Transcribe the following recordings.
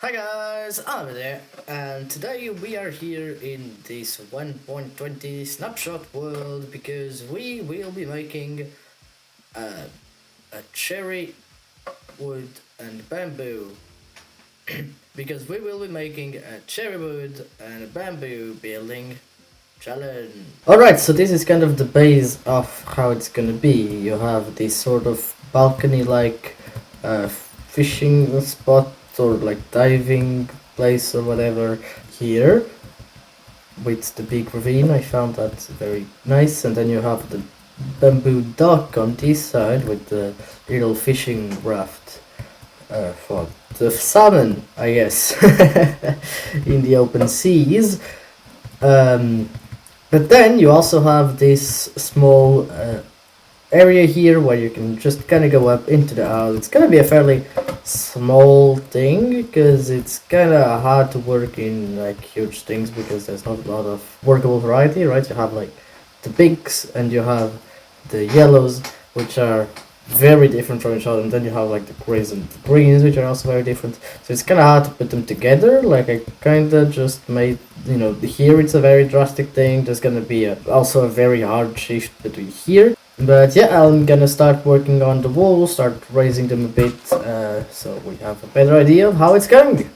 Hi guys, I'm there, and today we are here in this 1.20 snapshot world because we will be making a, a cherry wood and bamboo. Because we will be making a cherry wood and a bamboo building challenge. Alright, so this is kind of the base of how it's gonna be. You have this sort of balcony like fishing spot or like diving place or whatever here with the big ravine. I found that very nice. And then you have the bamboo dock on this side with the little fishing raft for the salmon, I guess, in the open seas. But then you also have this small area here where you can just kind of go up into the house. It's gonna be a fairly small thing because it's kind of hard to work in like huge things because there's not a lot of workable variety, right? You have like the pinks and you have the yellows, which are very different from each other, and then you have like the grays and the greens, which are also very different. So it's kind of hard to put them together. Like I kind of just made, here it's a very drastic thing. There's gonna be also a very hard shift between here. But yeah, I'm gonna start working on the walls, start raising them a bit, so we have a better idea of how it's going.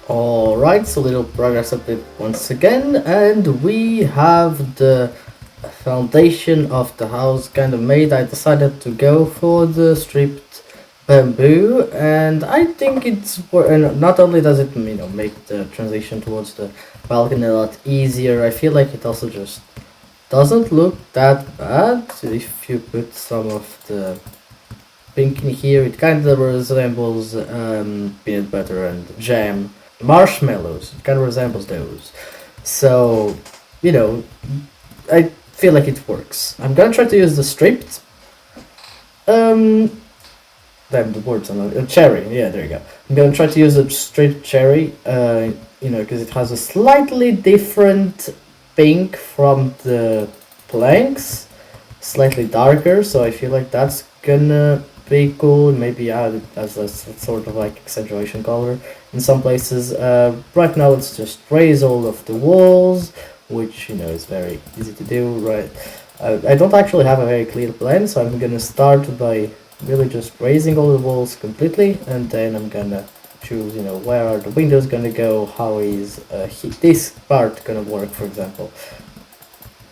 Alright, so little progress update once again, and we have the foundation of the house kind of made. I decided to go for the stripped bamboo, and I think and not only does it make the transition towards the balcony a lot easier, I feel like it also just doesn't look that bad. If you put some of the pink in here, it kind of resembles peanut butter and jam marshmallows. It kind of resembles those. So, I feel like it works. I'm gonna try to use the stripped. Damn, the words are not. Cherry, yeah, there you go. I'm gonna try to use the stripped cherry, because it has a slightly different pink from the planks. Slightly darker, so I feel like that's gonna be cool. Maybe add it as a sort of like exaggeration color in some places. Right now let's just raise all of the walls, which is very easy to do, right? I don't actually have a very clear plan, so I'm gonna start by really just raising all the walls completely, and then I'm gonna choose, where are the windows gonna go, how is this part gonna work, for example.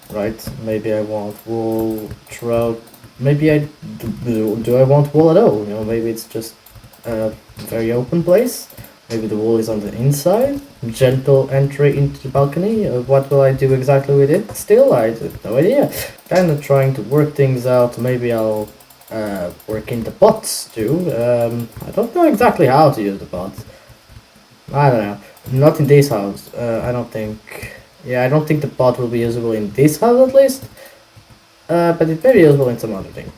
Right, maybe I want wall throughout. Maybe do I want wall at all? Maybe it's just a very open place. Maybe the wall is on the inside. Gentle entry into the balcony. What will I do exactly with it? Still, I have no idea. Kind of trying to work things out. Maybe I'll work in the pots too. I don't know exactly how to use the pots. I don't know. Not in this house. I don't think. Yeah, I don't think the pot will be usable in this house at least. But it may be usable in some other thing.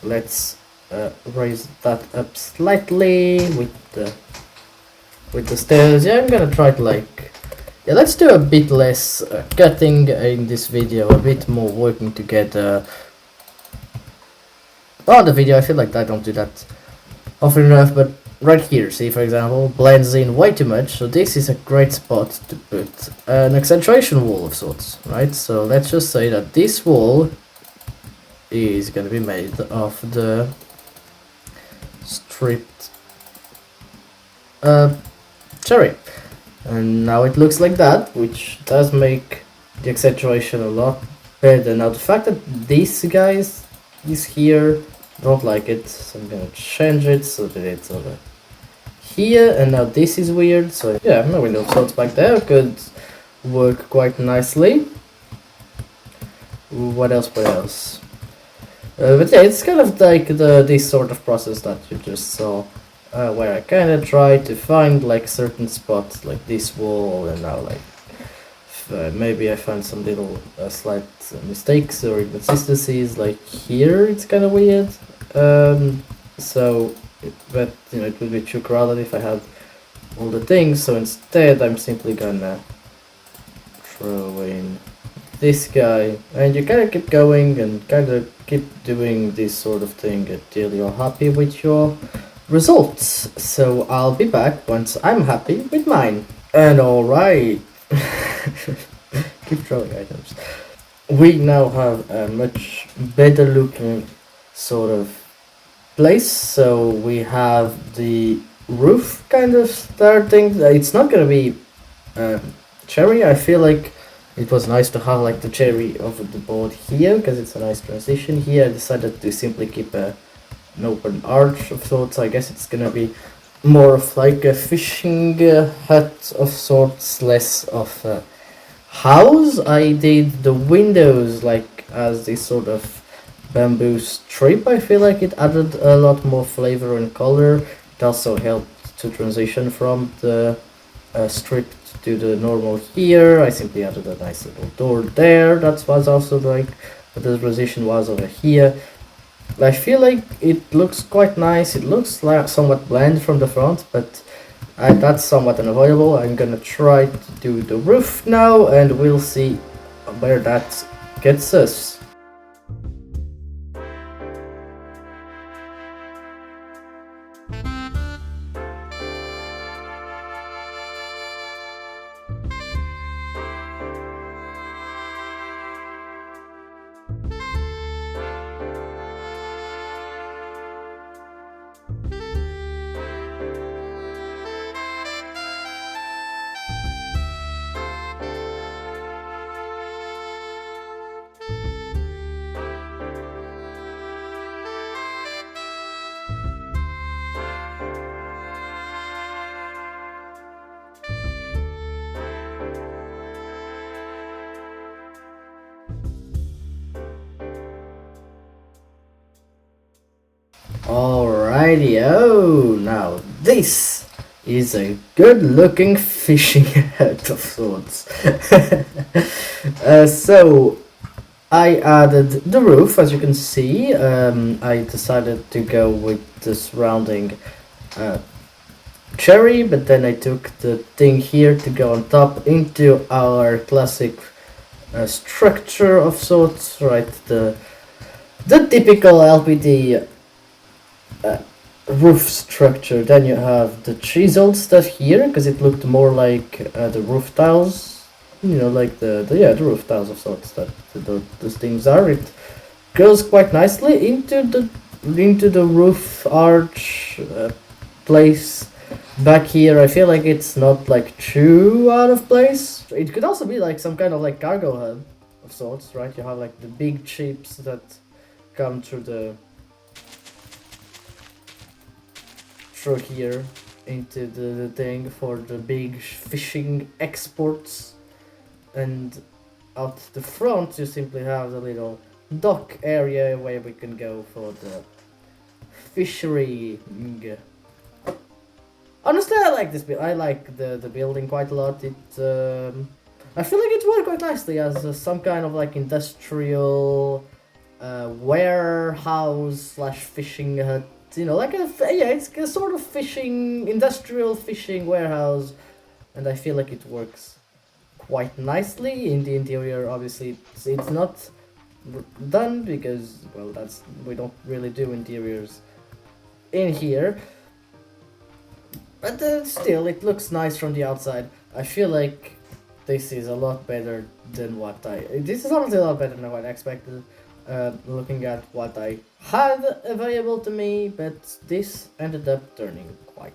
Let's raise that up slightly with the stairs. Yeah, I'm gonna try to let's do a bit less cutting in this video, a bit more working together. Oh, the video, I feel like I don't do that often enough, but right here, see, for example, blends in way too much, so this is a great spot to put an accentuation wall of sorts, right? So let's just say that this wall is gonna be made of the stripped cherry, and now it looks like that, which does make the accentuation a lot better. Now the fact that this guy is here Don't like it, so I'm gonna change it so that it's over here, and now this is weird, so yeah, no window of sorts back there could work quite nicely. What else, what else? But yeah, it's kind of like this sort of process that you just saw, where I kind of try to find like certain spots, like this wall, and now like maybe I find some little slight mistakes or inconsistencies, like here it's kind of weird. So, but you know, it would be too crowded if I had all the things, so instead I'm simply gonna throw in this guy, and you kind of keep going and kind of keep doing this sort of thing until you're happy with your results. So I'll be back once I'm happy with mine. And alright, keep throwing items. We now have a much better looking sort of place. So we have the roof kind of starting. It's not gonna be cherry. I feel like it was nice to have like the cherry over the board here because it's a nice transition. Here I decided to simply keep an open arch of sorts. I guess it's gonna be more of like a fishing hut of sorts, less of a house. I did the windows like as this sort of bamboo strip. I feel like it added a lot more flavor and color. It also helped to transition from the strip to the normal here. I simply added a nice little door there. That was also like what the transition was over here. I feel like it looks quite nice. It looks like somewhat bland from the front, but that's somewhat unavoidable. I'm gonna try to do the roof now, and we'll see where that gets us. Alrighty, oh, now this is a good looking fishing hut of sorts. So I added the roof, as you can see. I decided to go with the surrounding cherry, but then I took the thing here to go on top into our classic structure of sorts, right? The typical LPD roof structure. Then you have the chiseled stuff here because it looked more like the roof tiles, you know, like the roof tiles of sorts that those things are. It goes quite nicely into the roof arch place back here. I feel like it's not like too out of place. It could also be like some kind of like cargo hub of sorts, right? You have like the big ships that come through here into the thing for the big fishing exports, and out the front you simply have the little dock area where we can go for the fishery. Honestly, I like this I like the building quite a lot. I feel like it worked quite nicely as some kind of like industrial warehouse slash fishing hut. You know, like it's a sort of industrial fishing warehouse, and I feel like it works quite nicely in the interior. Obviously, it's not done because, well, we don't really do interiors in here, but still, it looks nice from the outside. I feel like this is a lot better than this is honestly a lot better than what I expected. Looking at what I had available to me, but this ended up turning quite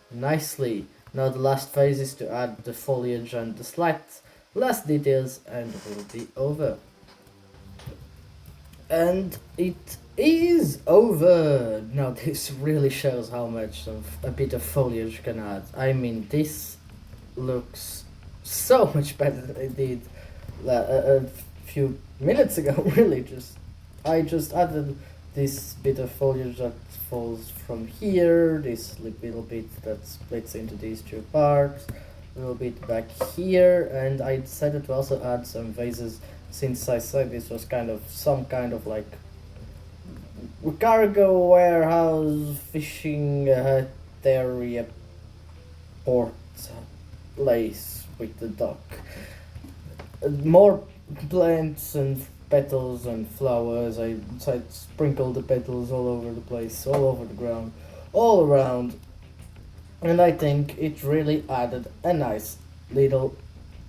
nicely. Now the last phase is to add the foliage and the slight last details, and we'll be over. And it is over. Now this really shows how much of a bit of foliage can add. I mean, this looks so much better than it did a few minutes ago. Really, I just added this bit of foliage that falls from here, this little bit that splits into these two parts, a little bit back here, and I decided to also add some vases since I said this was some kind of like cargo warehouse, fishing hut area, port place with the dock. More plants and petals and flowers. I sprinkled the petals all over the place, all over the ground, all around. And I think it really added a nice little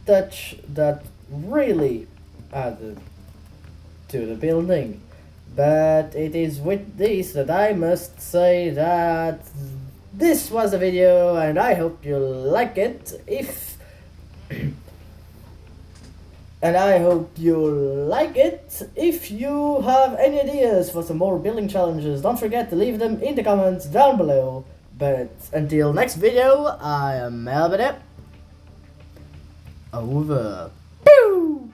touch that really added to the building. But it is with this that I must say that this was a video and I hope you like it. And I hope you like it. If you have any ideas for some more building challenges, don't forget to leave them in the comments down below. But until next video, I am Melvin. Over.